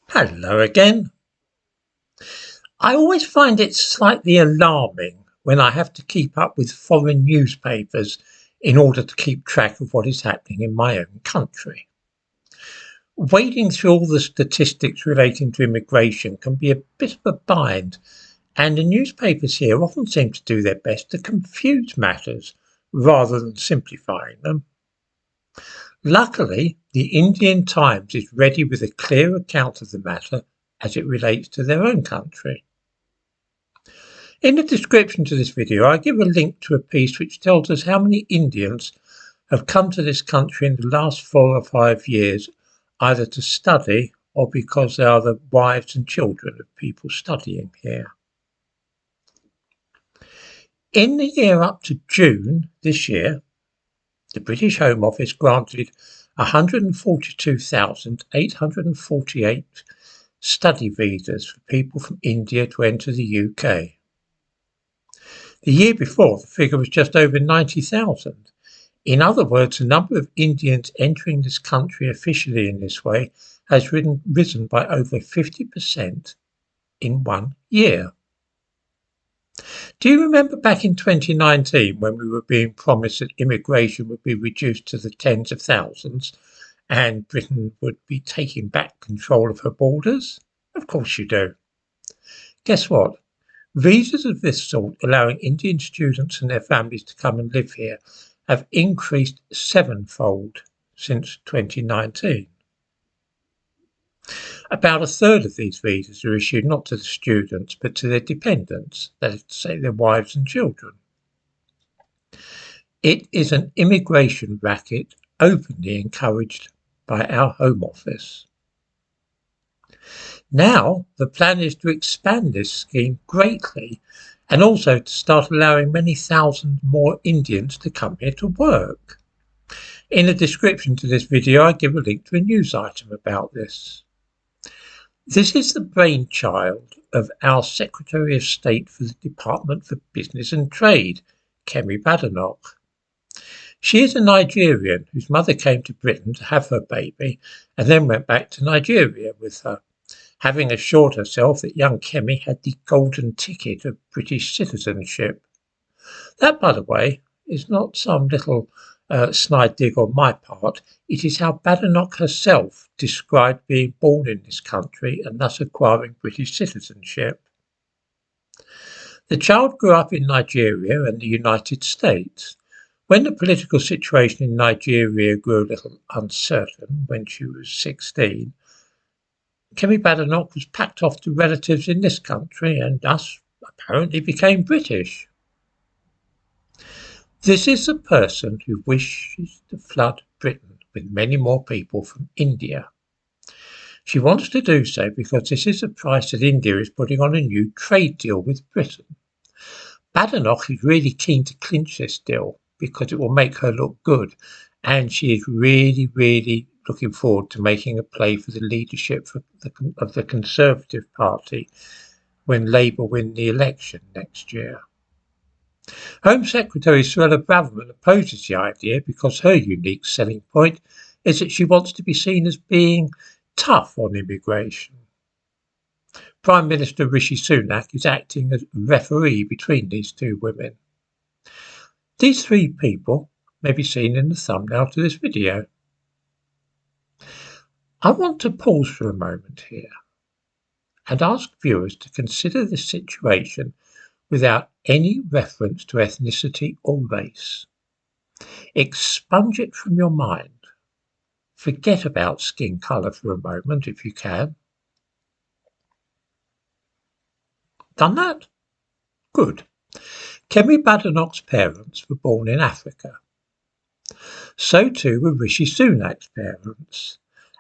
Hello again. I always find it slightly alarming when I have to keep up with foreign newspapers in order to keep track of what is happening in my own country. Wading through all the statistics relating to immigration can be a bit of a bind, and the newspapers here often seem to do their best to confuse matters rather than simplifying them. Luckily, the Indian Times is ready with a clear account of the matter as it relates to their own country. In the description to this video, I give a link to a piece which tells us how many Indians have come to this country in the last 4 or 5 years, either to study or because they are the wives and children of people studying here. In the year up to June this year, the British Home Office granted 142,848 study visas for people from India to enter the UK. The year before, the figure was just over 90,000. In other words, the number of Indians entering this country officially in this way has risen by over 50% in 1 year. Do you remember back in 2019 when we were being promised that immigration would be reduced to the tens of thousands and Britain would be taking back control of her borders? Of course you do. Guess what? Visas of this sort, allowing Indian students and their families to come and live here, have increased sevenfold since 2019. About a third of these visas are issued not to the students but to their dependents, that is to say their wives and children. It is an immigration racket openly encouraged by our Home Office. Now, the plan is to expand this scheme greatly and also to start allowing many thousand more Indians to come here to work. In the description to this video, I give a link to a news item about this. This is the brainchild of our Secretary of State for the Department for Business and Trade, Kemi Badenoch. She is a Nigerian whose mother came to Britain to have her baby and then went back to Nigeria with her, having assured herself that young Kemi had the golden ticket of British citizenship. That, by the way, is not some little snide dig on my part. It is how Badenoch herself described being born in this country and thus acquiring British citizenship. The child grew up in Nigeria and the United States. When the political situation in Nigeria grew a little uncertain when she was 16, Kemi Badenoch was packed off to relatives in this country and thus apparently became British. This is the person who wishes to flood Britain with many more people from India. She wants to do so because this is the price that India is putting on a new trade deal with Britain. Badenoch is really keen to clinch this deal because it will make her look good, and she is really looking forward to making a play for the leadership of the Conservative Party when Labour win the election next year. Home Secretary Suella Braverman opposes the idea because her unique selling point is that she wants to be seen as being tough on immigration. Prime Minister Rishi Sunak is acting as referee between these two women. These three people may be seen in the thumbnail to this video. I want to pause for a moment here and ask viewers to consider this situation without any reference to ethnicity or race. Expunge it from your mind. Forget about skin colour for a moment if you can. Done that? Good. Kemi Badenoch's parents were born in Africa. So too were Rishi Sunak's parents,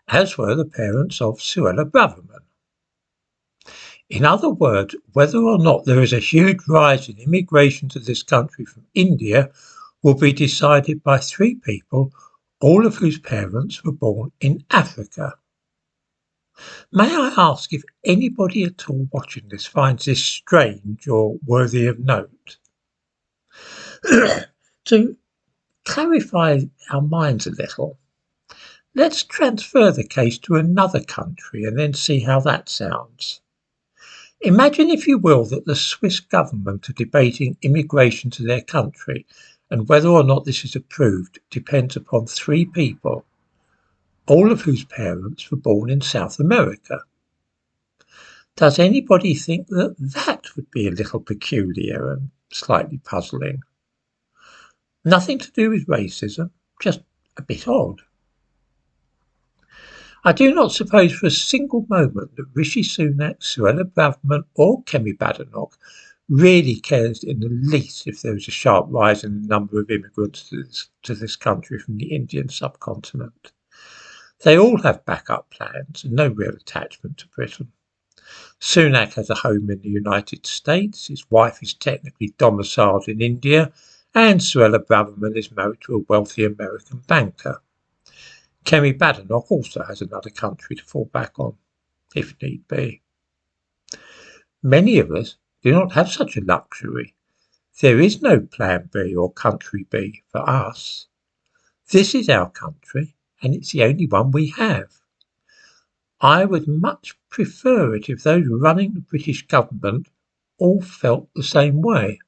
as were the parents of Suella Braverman. In other words, whether or not there is a huge rise in immigration to this country from India will be decided by three people, all of whose parents were born in Africa. May I ask if anybody at all watching this finds this strange or worthy of note? To clarify our minds a little, Let's transfer the case to another country and then see how that sounds. Imagine, if you will, that the Swiss government are debating immigration to their country, and whether or not this is approved depends upon three people, all of whose parents were born in South America. Does anybody think that that would be a little peculiar and slightly puzzling? Nothing to do with racism, just a bit odd. I do not suppose for a single moment that Rishi Sunak, Suella Braverman or Kemi Badenoch really cares in the least if there is a sharp rise in the number of immigrants to this country from the Indian subcontinent. They all have backup plans and no real attachment to Britain. Sunak has a home in the United States, his wife is technically domiciled in India, and Suella Braverman is married to a wealthy American banker. Kemi Badenoch also has another country to fall back on, if need be. Many of us do not have such a luxury. There is no plan B or country B for us. This is our country, and it's the only one we have. I would much prefer it if those running the British government all felt the same way.